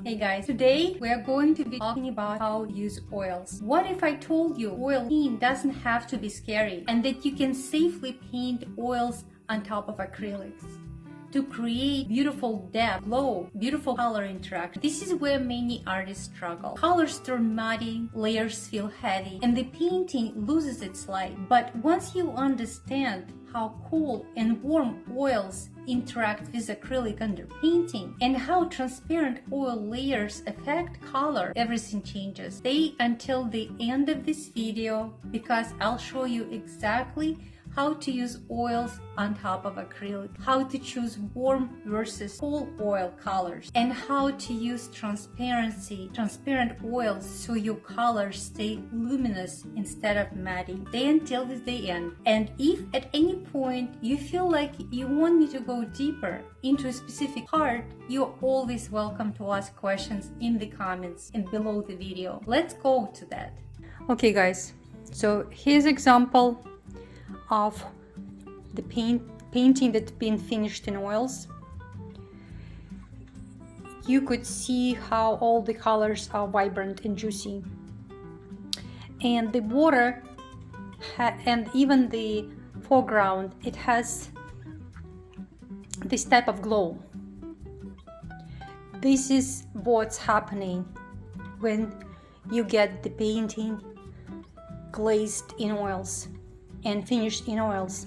Hey guys, today we are going to be talking about how to use oils. What if I told you oil paint doesn't have to be scary and that you can safely paint oils on top of acrylics to create beautiful depth, glow, beautiful color interaction. This is where many artists struggle. Colors turn muddy, layers feel heavy, and the painting loses its light. But once you understand how cool and warm oils interact with acrylic underpainting and how transparent oil layers affect color, everything changes. Stay until the end of this video because I'll show you exactly how to use oils on top of acrylic, how to choose warm versus cool oil colors, and how to use transparent oils so your colors stay luminous instead of matte. Stay until the end. And if at any point you feel like you want me to go deeper into a specific part, you're always welcome to ask questions in the comments and below the video. Let's go to that. Okay guys, so here's example of the painting that's been finished in oils. You could see how all the colors are vibrant and juicy, and the water and even the foreground, it has this type of glow. This is what's happening when you get the painting glazed in oils and finished in oils.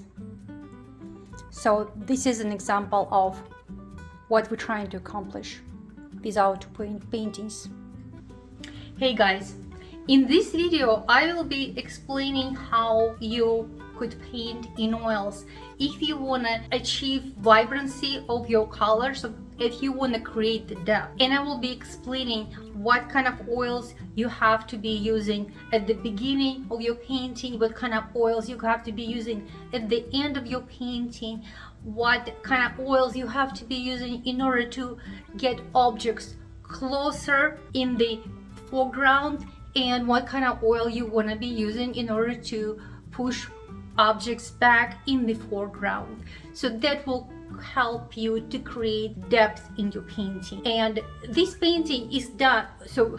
So this is an example of what we're trying to accomplish with our paintings. Hey guys, in this video I will be explaining how you could paint in oils if you want to achieve vibrancy of your colors, if you want to create the depth. And I will be explaining what kind of oils you have to be using at the beginning of your painting, what kind of oils you have to be using at the end of your painting, what kind of oils you have to be using in order to get objects closer in the foreground, and what kind of oil you want to be using in order to push objects back in the foreground. So that will help you to create depth in your painting. And this painting is done, so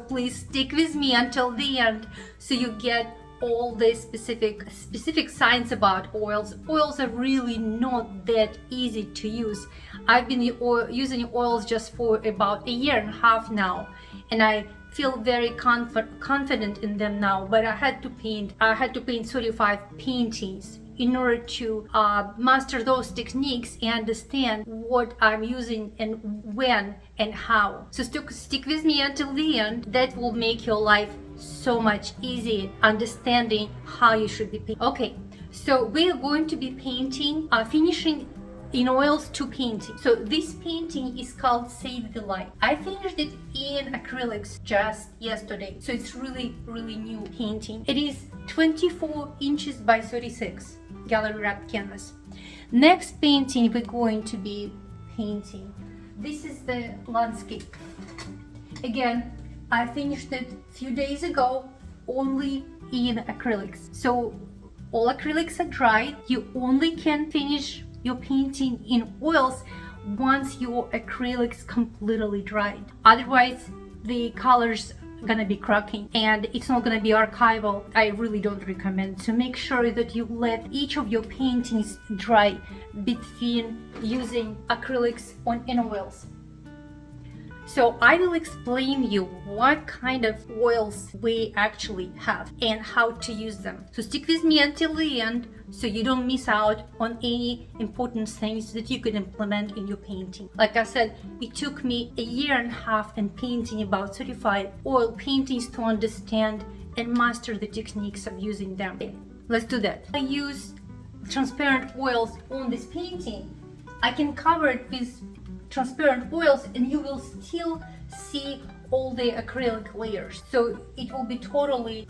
please stick with me until the end so you get all the specific science about oils. Oils are really not that easy to use. I've been using oils just for about a year and a half now, and I feel very confident in them now. But I had to paint 35 paintings in order to master those techniques and understand what I'm using and when and how. So stick with me until the end. That will make your life so much easier understanding how you should be painting. Okay, so we are going to be painting, finishing in oils two paintings. So this painting is called Save the Light. I finished it in acrylics just yesterday, so it's really new painting. It is 24 inches by 36 gallery wrapped canvas. Next painting we're going to be painting, this is the landscape. Again, I finished it a few days ago only in acrylics. So all acrylics are dry. You only can finish your painting in oils once your acrylics completely dried. Otherwise the colors gonna be cracking and it's not gonna be archival. I really don't recommend. So make sure that you let each of your paintings dry between using acrylics in oils. So I will explain you what kind of oils we actually have and how to use them. So stick with me until the end so you don't miss out on any important things that you could implement in your painting. Like I said, it took me a year and a half in painting about 35 oil paintings to understand and master the techniques of using them. Let's do that. I use transparent oils on this painting. I can cover it with transparent oils and you will still see all the acrylic layers, so it will be totally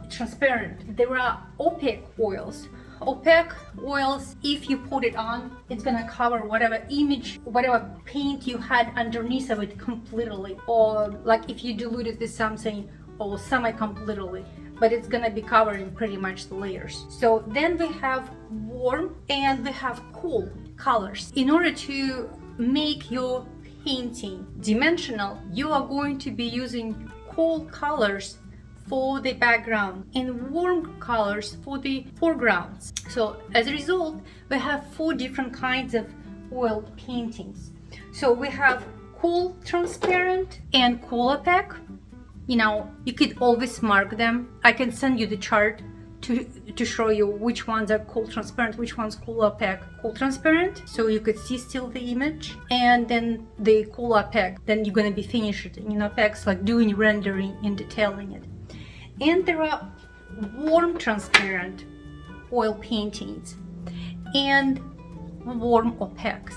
transparent. There are opaque oils. Opaque oils, if you put it on, it's gonna cover whatever image, whatever paint you had underneath of it completely, or like if you dilute it with something, or semi-completely, but it's gonna be covering pretty much the layers. So then we have warm and we have cool colors. In order to make your painting dimensional, you are going to be using cool colors for the background and warm colors for the foregrounds. So as a result, we have 4 different kinds of oil paintings. So we have cool transparent and cool opaque. You know, you could always mark them. I can send you the chart to show you which ones are cool transparent, which ones cool opaque. Cool transparent, so you could see still the image, and then the cool opaque, then you're gonna be finished in opaques, like doing rendering and detailing it. And there are warm transparent oil paintings and warm opaques.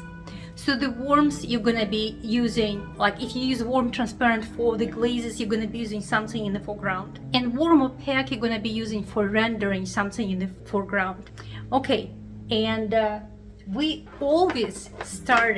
So the warms you're gonna be using, like if you use warm transparent for the glazes, you're gonna be using something in the foreground. And warm opaque you're gonna be using for rendering something in the foreground. Okay, and we always start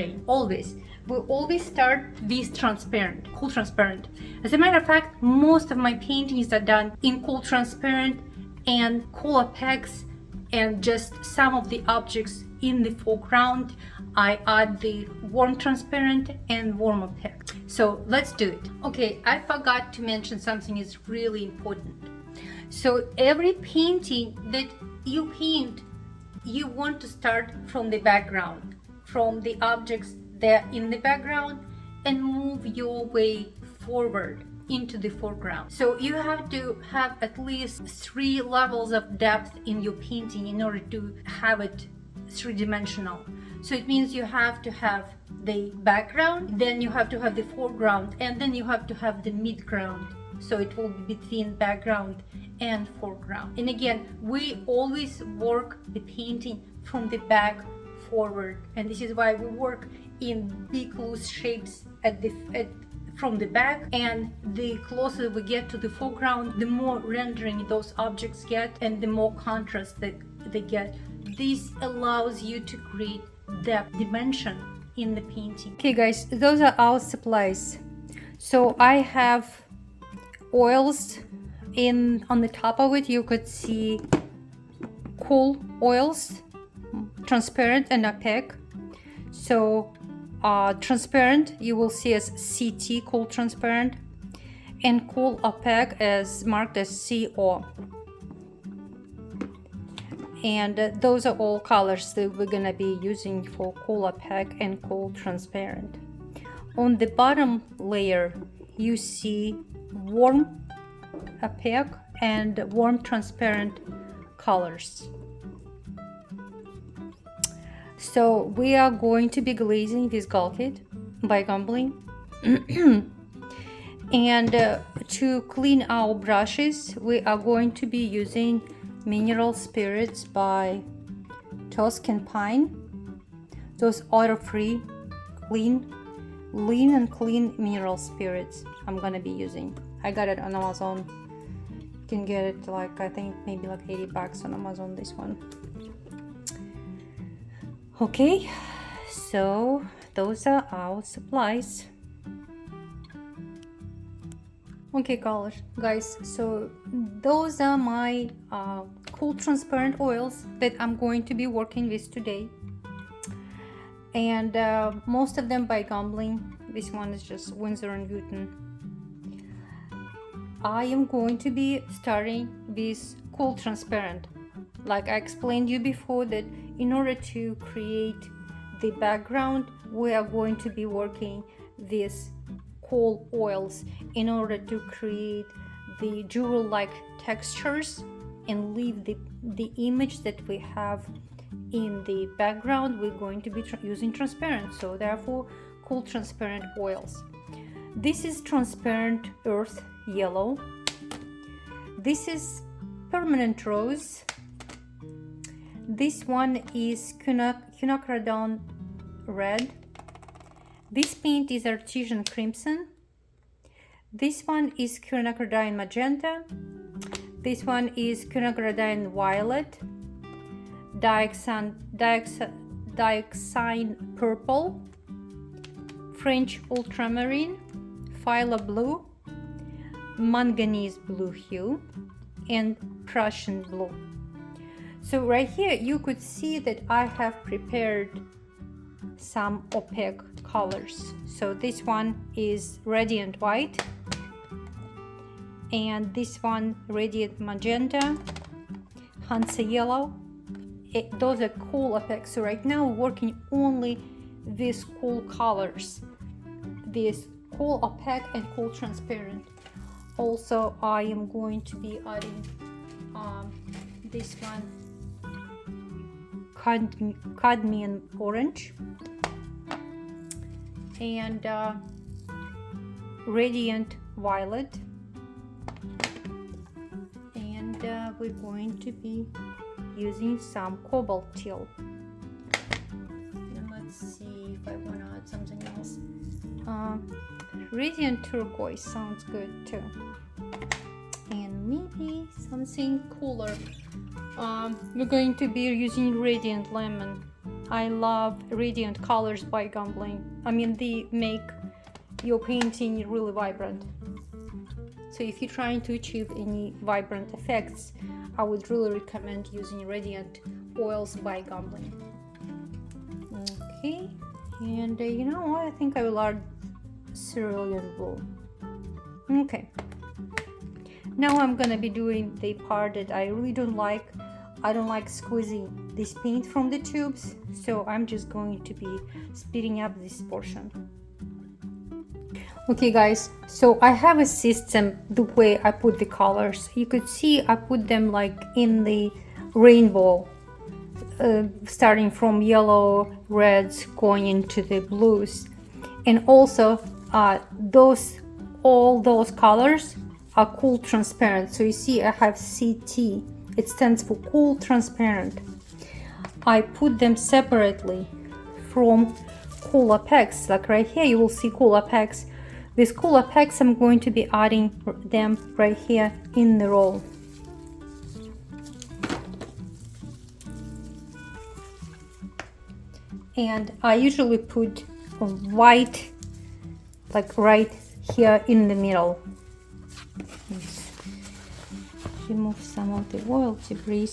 with transparent, cool transparent. As a matter of fact, most of my paintings are done in cool transparent and cool opaques, and just some of the objects in the foreground I add the warm transparent and warm opaque. So let's do it. Okay, I forgot to mention something is really important. So every painting that you paint, you want to start from the background, from the objects that are in the background, and move your way forward into the foreground. So you have to have at least 3 levels of depth in your painting in order to have it 3-dimensional. So it means you have to have the background, then you have to have the foreground, and then you have to have the midground. So it will be between background and foreground. And again, we always work the painting from the back forward, and this is why we work in big loose shapes from the back, and the closer we get to the foreground, the more rendering those objects get and the more contrast that they get. This allows you to create depth, dimension in the painting. Okay guys, those are our supplies. So I have oils on the top of it. You could see cool oils, transparent and opaque. So transparent you will see as CT, cool transparent, and cool opaque as marked as CO. And those are all colors that we're gonna be using for cool opaque and cool transparent. On the bottom layer you see warm opaque and warm transparent colors. So we are going to be glazing this kit by Gumbling. And to clean our brushes, we are going to be using Mineral Spirits by Tuscan Pine. Those oil-free, lean and clean mineral spirits I'm gonna be using. I got it on Amazon. You can get it like, I think maybe like $80 on Amazon, this one. Okay, so those are our supplies. Okay guys, so those are my cool transparent oils that I'm going to be working with today, and most of them by Gumbling. This one is just Winsor & Newton. I am going to be starting with cool transparent. Like I explained you before, that in order to create the background, we are going to be working with cool oils in order to create the jewel-like textures and leave the image that we have in the background. We're going to be using transparent, so therefore cool transparent oils. This is transparent earth yellow. This is permanent rose. This one is quinacridone red. This paint is artisan crimson. This one is quinacridone magenta. This one is quinacridone violet. Dioxine purple. French ultramarine. Phthalo blue. Manganese blue hue. And Prussian blue. So right here you could see that I have prepared some opaque colors. So this one is radiant white, and this one radiant magenta, Hansa yellow. Those are cool opaque. So right now we're working only these cool colors, this cool opaque and cool transparent. Also, I am going to be adding this one, cadmium orange, and radiant violet, and we're going to be using some cobalt teal. And let's see if I want to add something else. Radiant turquoise sounds good too, and maybe something cooler. We're going to be using radiant lemon. I love radiant colors by Gambling. I mean, they make your painting really vibrant. So if you're trying to achieve any vibrant effects, I would really recommend using radiant oils by Gambling. Okay, and you know what, I think I will add cerulean blue. Okay, now I'm gonna be doing the part that I really don't like. I don't like squeezing this paint from the tubes, so I'm just going to be speeding up this portion. Okay guys, so I have a system the way I put the colors. You could see I put them like in the rainbow, starting from yellow, reds, going into the blues. And also all those colors are cool transparent. So you see I have CT, it stands for cool transparent. I put them separately from cool opaques. Like right here you will see cool opaques. With cool opaques I'm going to be adding them right here in the roll. And I usually put white like right here in the middle. Let's remove some of the oil debris.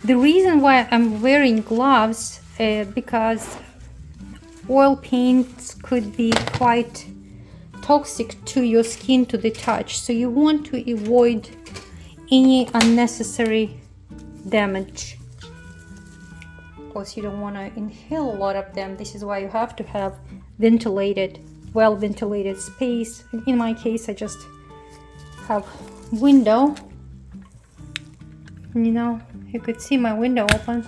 The reason why I'm wearing gloves because oil paints could be quite toxic to your skin to the touch, so you want to avoid any unnecessary damage. Of course, you don't want to inhale a lot of them. This is why you have to have ventilated, well ventilated space. In my case, I just have window. You know, you could see my window open.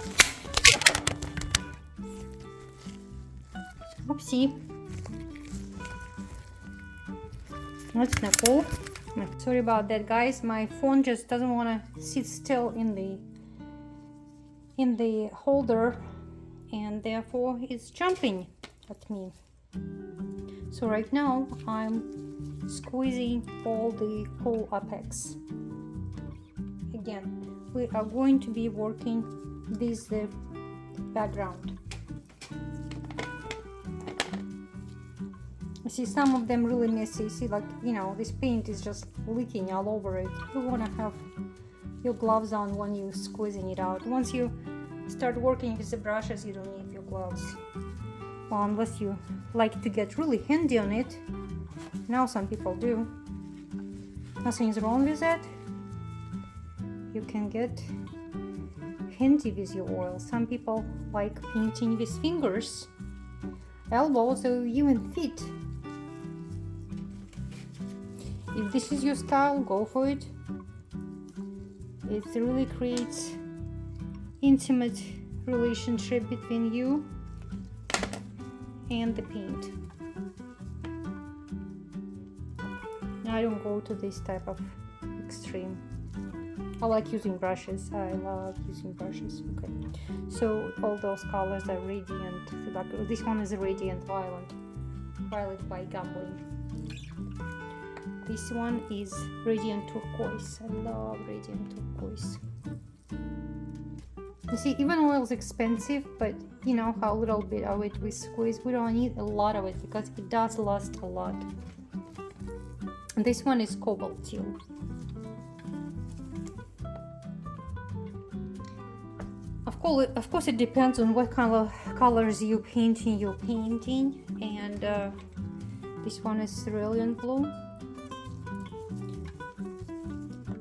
Oopsie. That's not cool. Sorry about that, guys. My phone just doesn't want to sit still in the holder, and therefore it's jumping at me. So right now I'm squeezing all the cool opaques. Again, we are going to be working this the background. See, some of them really messy. See, like, you know, this paint is just leaking all over it. You want to have your gloves on when you're squeezing it out. Once you start working with the brushes, you don't need your gloves. Well, unless you like to get really handy on it. Now some people do. Nothing's wrong with that. You can get handy with your oil. Some people like painting with fingers, elbows, or even feet. If this is your style, go for it. It really creates intimate relationship between you and the paint. I don't go to this type of extreme. I like using brushes. I love using brushes. Okay, so all those colors are radiant. This one is a radiant violet by Gambling. This one is radiant turquoise. I love radiant turquoise. You see, even oil is expensive, but you know how little bit of it we squeeze. We don't need a lot of it because it does last a lot. And this one is cobalt teal. Of course, it depends on what kind of colors you're painting. And this one is cerulean blue.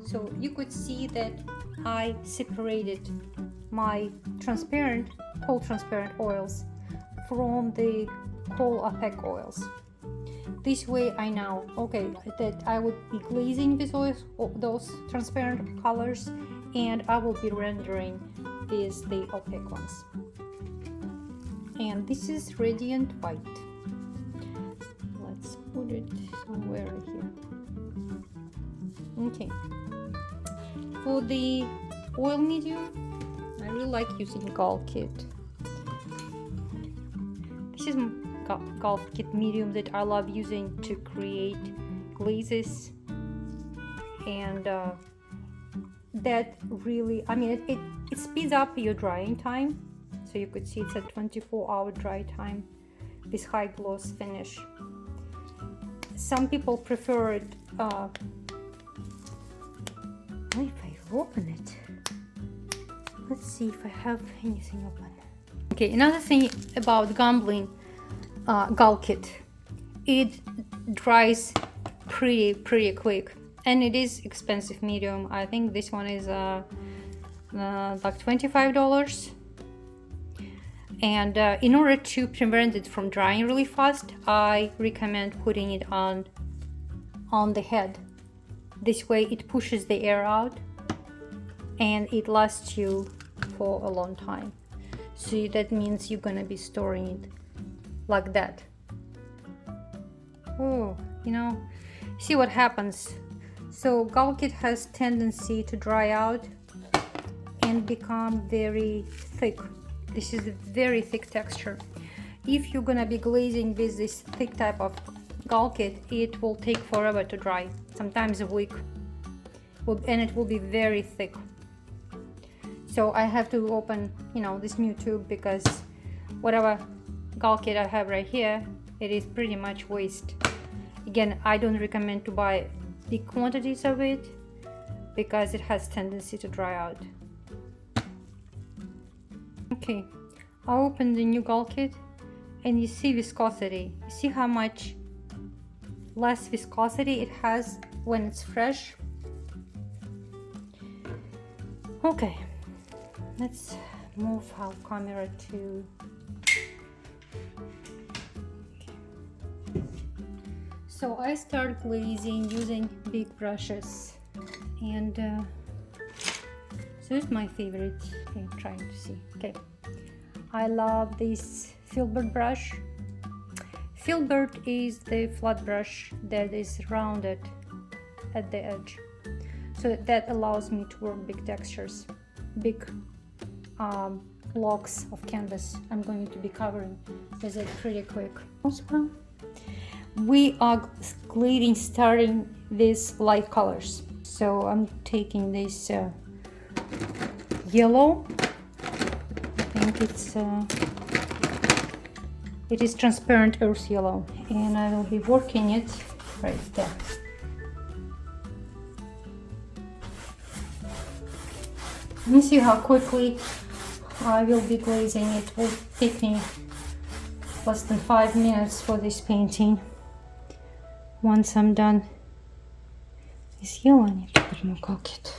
So you could see that I separated my cold transparent oils from the cold opaque oils. This way I know, okay, that I would be glazing with those transparent colors, and I will be rendering with the opaque ones. And this is radiant white. Let's put it somewhere here. Okay. For the oil medium, I really like using Gall Kit. This is Gall Kit medium that I love using to create glazes, and that really, I mean, it speeds up your drying time. So you could see it's a 24-hour dry time with high gloss finish. Some people prefer it. If I open it, let's see if I have anything open. Okay, another thing about Gall Kit, it dries pretty quick, and it is expensive medium. I think this one is like $25. And in order to prevent it from drying really fast, I recommend putting it on the head. This way it pushes the air out and it lasts you for a long time. So that means you're gonna be storing it like that. Oh, you know, see what happens. So Gall Kit has tendency to dry out and become very thick. This is a very thick texture. If you're gonna be glazing with this thick type of Gall Kit, it will take forever to dry, sometimes a week, and it will be very thick. So I have to open, you know, this new tube, because whatever Gall Kit I have right here, it is pretty much waste. Again, I don't recommend to buy big quantities of it because it has tendency to dry out. Okay, I opened the new Gall Kit, and you see viscosity. You see how much less viscosity it has when it's fresh. Okay, let's move our camera to... So I start glazing using big brushes, and so it's my favorite. Okay, I'm trying to see. Okay, I love this filbert brush. Filbert is the flat brush that is rounded at the edge, so that allows me to work big textures, big blocks of canvas. I'm going to be covering with it pretty quick. Also, we are glazing starting with light colors. So I'm taking this yellow. I think it is transparent earth yellow, and I will be working it right there. Let me see how quickly I will be glazing. It will take me less than 5 minutes for this painting. Once I'm done this yellow, I need to put more Gall Kit.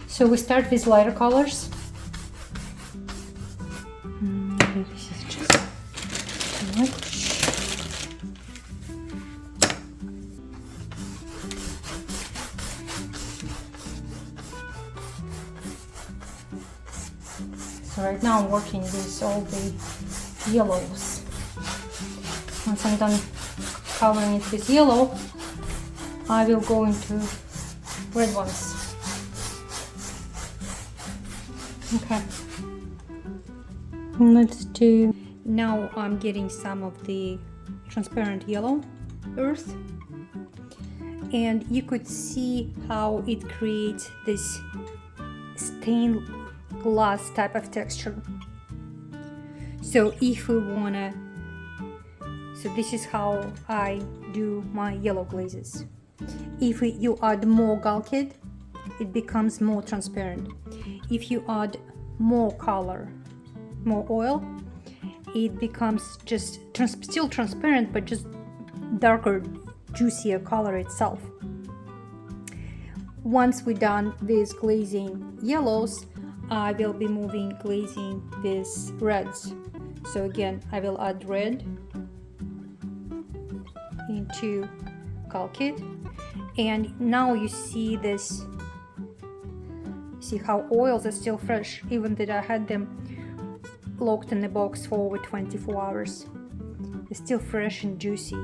So we start with lighter colors. Maybe this is just too much. So right now I'm working with all the yellows. Once I'm done covering it with yellow, I will go into red ones. Okay, let's do... Now I'm getting some of the transparent yellow earth, and you could see how it creates this stained glass type of texture. So if we wanna, so this is how I do my yellow glazes. If you add more Galkid, it becomes more transparent. If you add more color, more oil, it becomes just still transparent, but just darker, juicier color itself. Once we're done with glazing yellows, I will be moving glazing with reds. So again, I will add red into Galkid, and now you see this. See how oils are still fresh, even that I had them locked in the box for over 24 hours. They're still fresh and juicy.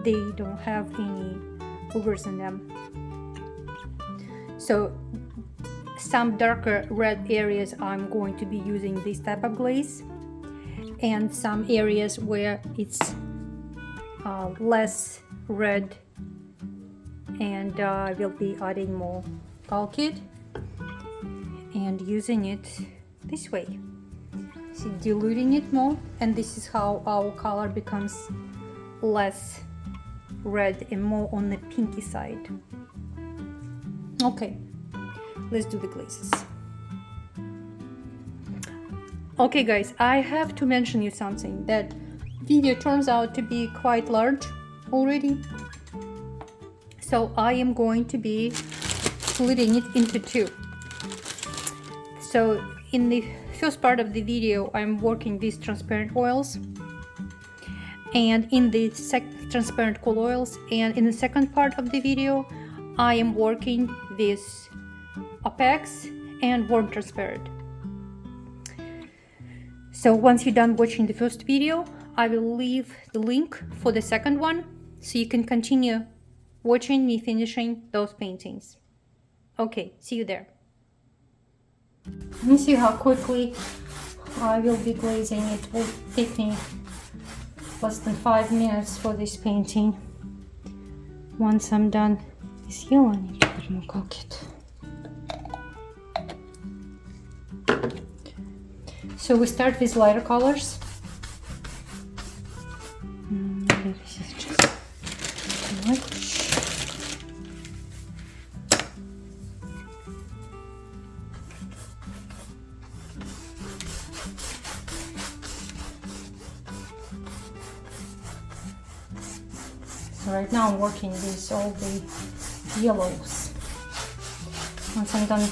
They don't have any boogers in them. So some darker red areas I'm going to be using this type of glaze, and some areas where it's less red, and I will be adding more Galkid and using it this way. See, diluting it more, and this is how our color becomes less red and more on the pinky side. Okay, let's do the glazes. Okay guys, I have to mention you something. That video turns out to be quite large already, so I am going to be splitting it into two. So in the first part of the video, I'm working these transparent oils, and in the transparent cool oils, and in the second part of the video, I am working with opaques and warm transparent. So once you're done watching the first video, I will leave the link for the second one, so you can continue watching me finishing those paintings. Okay, see you there. Let me see how quickly I will be glazing. It will take me less than 5 minutes for this painting. Once I'm done with yellow, I need to put more Galkid. So we start with lighter colors. This is just too much. So right now I'm working with all the yellows. Once I'm done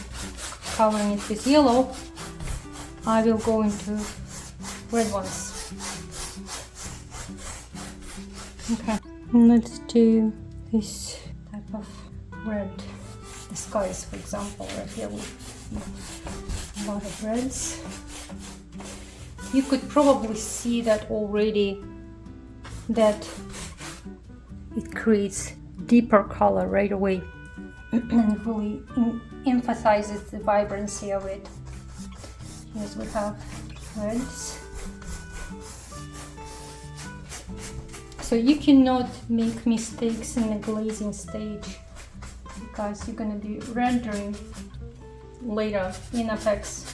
covering it with yellow, I will go into red ones. Okay, let's do this type of red. The skies, for example, right here with a lot of reds. You could probably see that already, that it creates deeper color right away and really emphasizes the vibrancy of it. Here we have reds. So you cannot make mistakes in the glazing stage, because you're going to be rendering later in effects.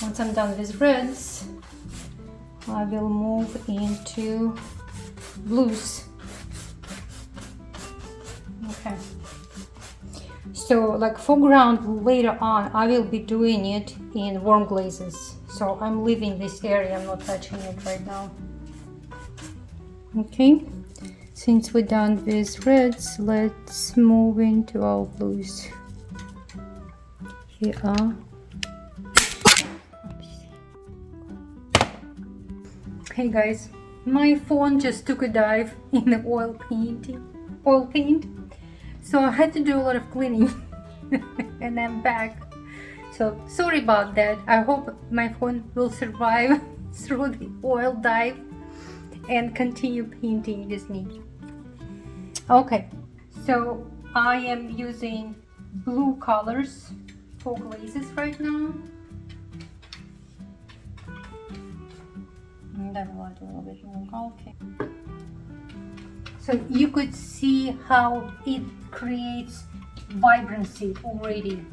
Once I'm done with reds, I will move into blues. Okay. So like foreground later on, I will be doing it in warm glazes. So I'm leaving this area, I'm not touching it right now. Okay, since we're done with reds, let's move into our blues. Here are. Hey guys, my phone just took a dive in the oil paint. So I had to do a lot of cleaning and I'm back. So sorry about that. I hope my phone will survive through the oil dive and continue painting with me. Okay, so I am using blue colors for glazes right now. And I will add a little bit more. Okay. So you could see how it creates vibrancy already.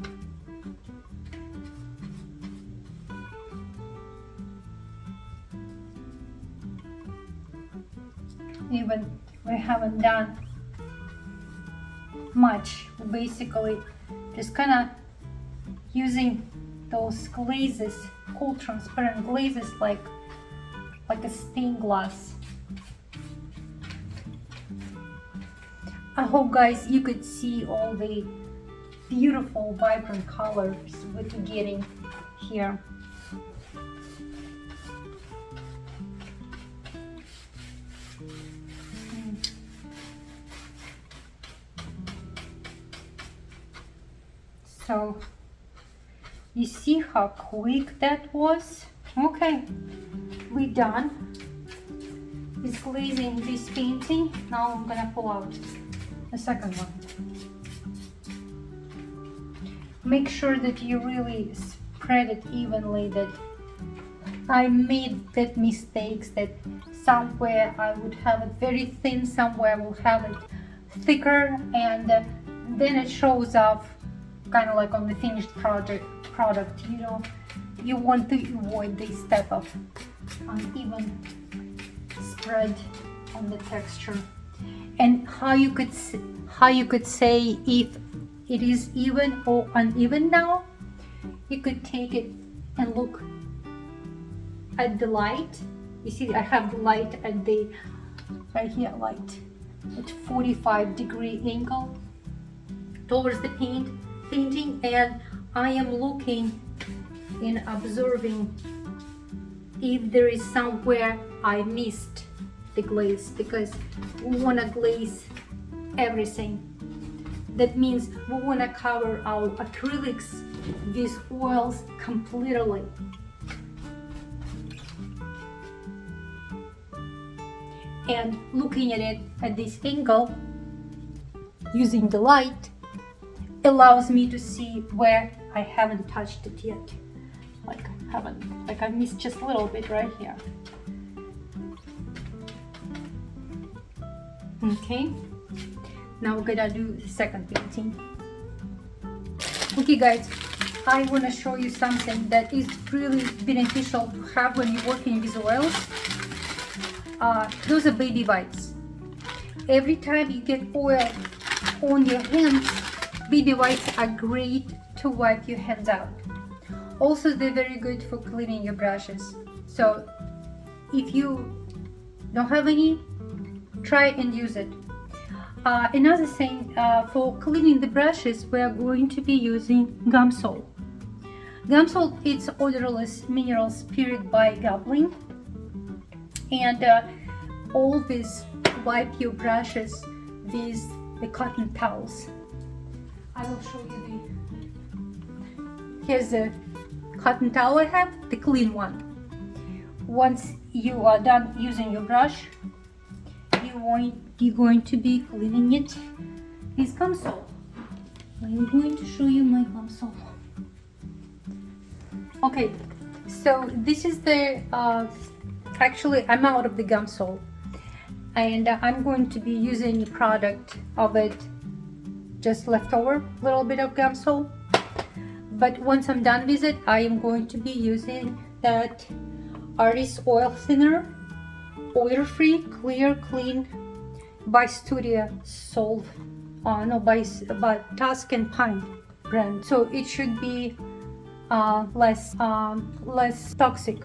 Even we haven't done much. Basically just kind of using those glazes, cold transparent glazes, like a stained glass. I hope guys you could see all the beautiful vibrant colors we're getting here. So you see how quick that was? Okay, we're done with glazing this painting. Now I'm gonna pull out the second one. Make sure that you really spread it evenly, that I made that mistakes that somewhere I would have it very thin, somewhere I will have it thicker, and then it shows off kind of like on the finished product. You know, you want to avoid this type of uneven spread on the texture. And how you could say if it is even or uneven now, you could take it and look at the light. You see I have the light at the right here, light at 45-degree angle towards the painting, and I am looking and observing if there is somewhere I missed the glaze, because we want to glaze everything. That means we want to cover our acrylics with oils completely. And looking at it at this angle, using the light, allows me to see where I haven't touched it yet. Like I missed just a little bit right here. Okay, now we're gonna do the second painting. Okay guys, I want to show you something that is really beneficial to have when you're working with oils. Those are baby wipes. Every time you get oil on your hands, baby wipes are great to wipe your hands out. Also, they're very good for cleaning your brushes. So if you don't have any, try and use it. Another thing, for cleaning the brushes, we are going to be using gum salt. Gum salt is odorless mineral spirit by goblin, and always wipe your brushes with the cotton towels. I will show you here's the cotton towel I have, the clean one. Once you are done using your brush, you're going to be cleaning it with gum salt. I'm going to show you my gum salt. Okay, so this is the actually I'm out of the gum salt, and I'm going to be using a product of it, just leftover little bit of gum salt. But once I'm done with it, I am going to be using that Artist Oil Thinner, oil-free, clear, clean by Studio Solve, by Tusk and Pine brand. So it should be less toxic.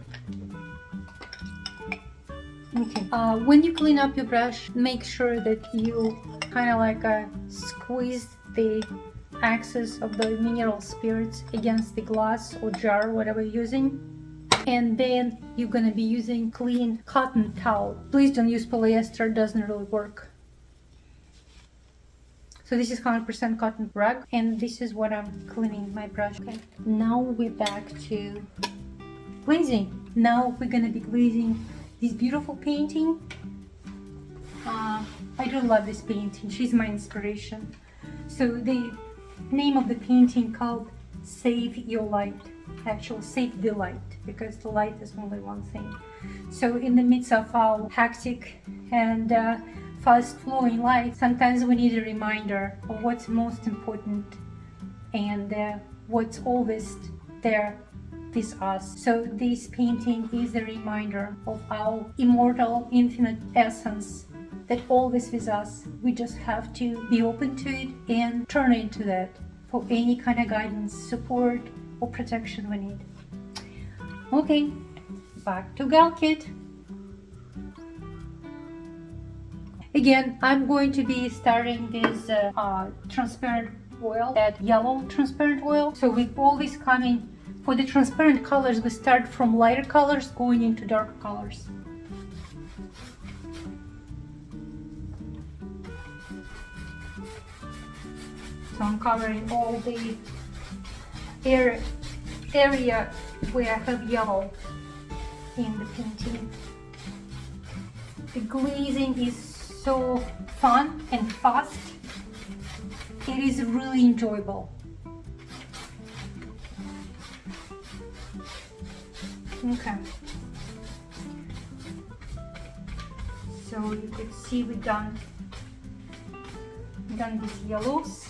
Okay. When you clean up your brush, make sure that you kind of like squeeze the excess of the mineral spirits against the glass or jar, whatever you're using. And then you're gonna be using clean cotton towel. Please don't use polyester, doesn't really work. So this is 100% cotton rag, and this is what I'm cleaning my brush. Okay. Now we're back to glazing. Now we're gonna be glazing this beautiful painting. I do love this painting. She's my inspiration. So the name of the painting called Save Your Light. Actually, save the light, because the light is only one thing. So in the midst of our hectic and fast flowing life, sometimes we need a reminder of what's most important and what's always there with us. So this painting is a reminder of our immortal, infinite essence that always with us. We just have to be open to it and turn into that for any kind of guidance, support, or protection we need. Okay, back to Gal Kit. Again, I'm going to be starting this transparent oil, that yellow transparent oil. So we always come in, for the transparent colors, we start from lighter colors going into darker colors. So I'm covering all the area where I have yellow in the painting. The glazing is so fun and fast. It is really enjoyable. Okay. So you could see we've done these yellows.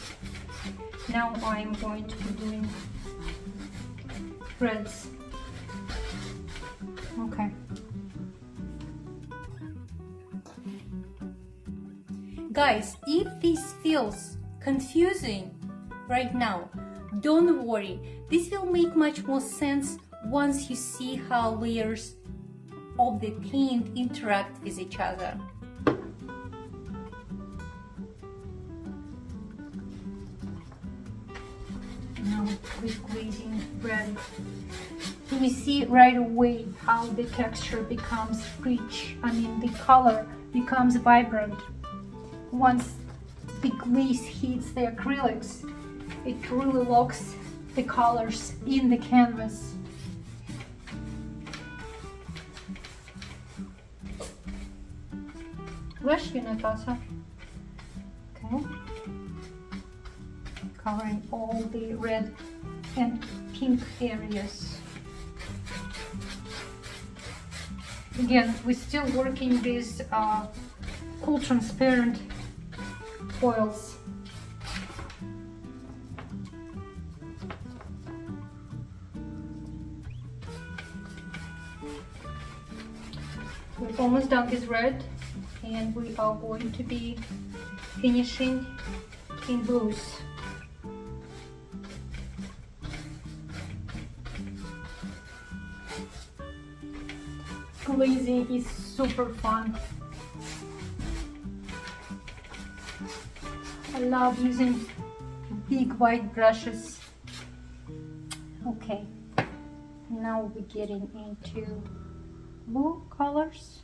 Now I'm going to be doing reds. Okay. Guys, if this feels confusing right now, don't worry. This will make much more sense once you see how layers of the paint interact with each other. Now with glazing red, we see right away how the texture becomes rich. I mean, the color becomes vibrant. Once the glaze hits the acrylics, it really locks the colors in the canvas. Bless you, Natasha. Okay. Covering all the red and pink areas. Again, we're still working with cool transparent oils. We're almost done with red, and we are going to be finishing in blues. Glazing is super fun. I love using big white brushes. Okay, now we're getting into blue colors.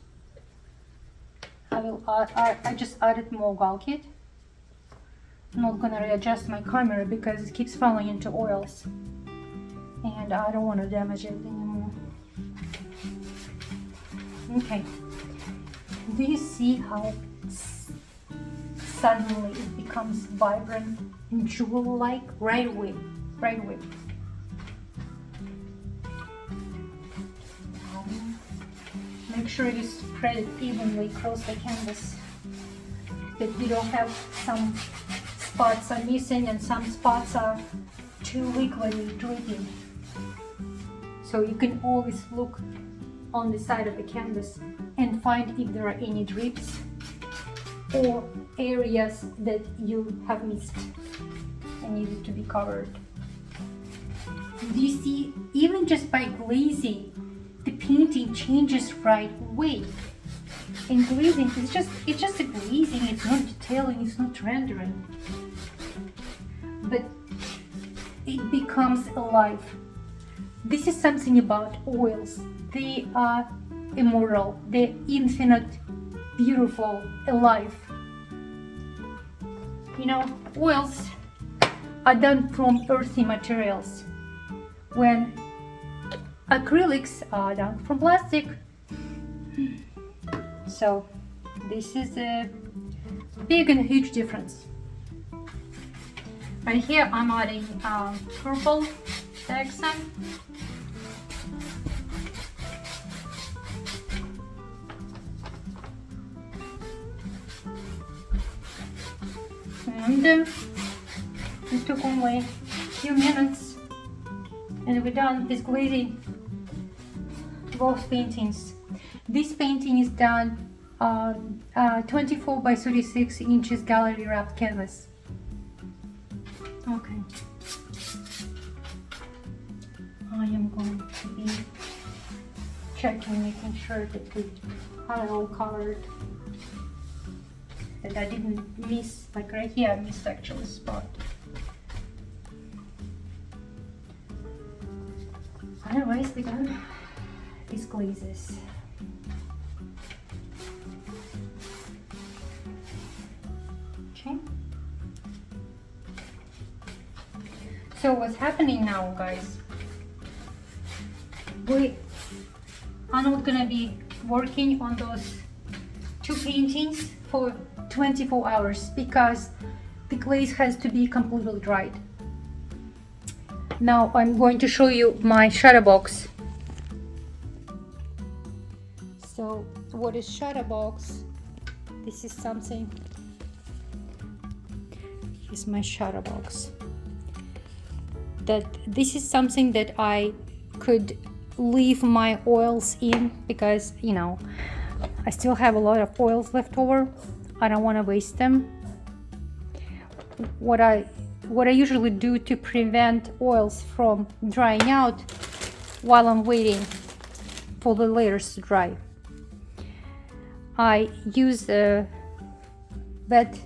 I just added more Gal Kit. I'm not gonna readjust my camera because it keeps falling into oils, and I don't want to damage it anymore. Okay, do you see how suddenly it becomes vibrant and jewel-like right away? Make sure you spread it evenly across the canvas, that you don't have some spots are missing and some spots are too liquidy, dripping. So you can always look on the side of the canvas and find if there are any drips or areas that you have missed and needed to be covered. Do you see, even just by glazing, the painting changes right away. And glazing is just a glazing, it's not detailing, it's not rendering. But it becomes alive. This is something about oils. They are immortal, they're infinite, beautiful, alive. You know, oils are done from earthy materials, when acrylics are done from plastic. So this is a big and huge difference. Right here I'm adding purple accent. And it took only a few minutes and we're done with glazing both paintings. This painting is done 24 by 36 inches gallery wrapped canvas. Okay. I am going to be checking, making sure that we have it all covered. That I didn't miss, like right here, I missed actually a spot. Otherwise, we done these glazes. Okay. So what's happening now, guys? We are not gonna be working on those two paintings for 24 hours because the glaze has to be completely dried. Now I'm going to show you my shadow box. So what is shadow box? This is something. Here's my shadow box. This is something that I could leave my oils in because, you know, I still have a lot of oils left over. I don't want to waste them. What I usually do to prevent oils from drying out while I'm waiting for the layers to dry, I use a wet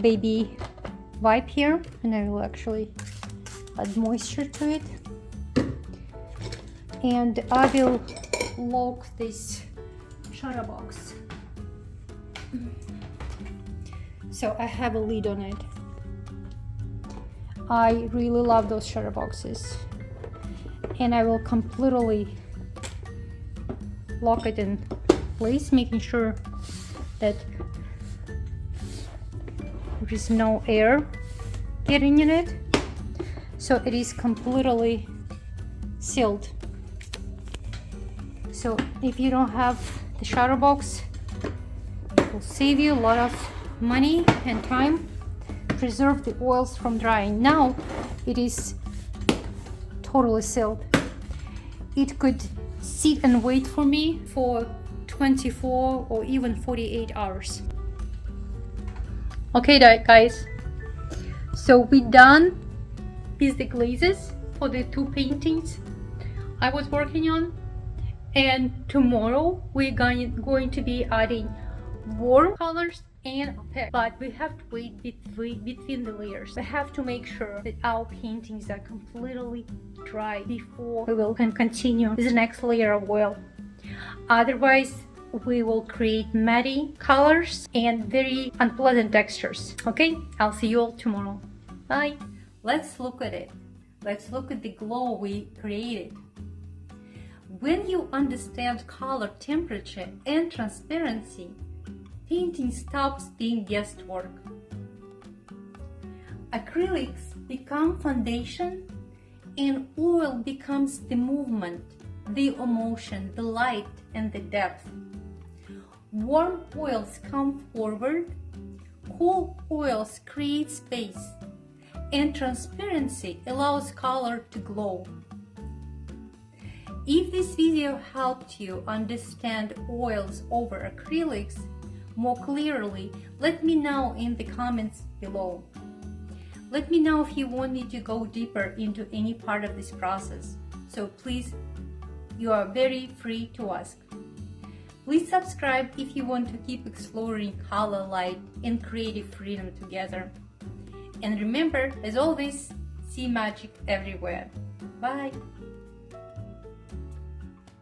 baby wipe here, and I will actually add moisture to it, and I will lock this shadow box. So I have a lid on it. I really love those shadow boxes, and I will completely lock it in place, making sure that there is no air getting in it, so it is completely sealed. So if you don't have the shadow box, it will save you a lot of money and time, preserve the oils from drying. Now it is totally sealed. It could sit and wait for me for 24 or even 48 hours. Okay guys, so we done with the glazes for the two paintings I was working on, and tomorrow we're going to be adding warm colors and opaque, but we have to wait between the layers. We have to make sure that our paintings are completely dry before we can continue with the next layer of oil. Otherwise we will create matte colors and very unpleasant textures. Okay, I'll see you all tomorrow. Bye. Let's look at it. Let's look at the glow we created. When you understand color temperature and transparency, painting stops being guesswork. Acrylics become foundation, and oil becomes the movement, the emotion, the light, and the depth. Warm oils come forward, cool oils create space, and transparency allows color to glow. If this video helped you understand oils over acrylics more clearly, let me know in the comments below. Let me know if you want me to go deeper into any part of this process. So please, you are very free to ask. Please subscribe if you want to keep exploring color, light, and creative freedom together. And remember, as always, see magic everywhere. Bye!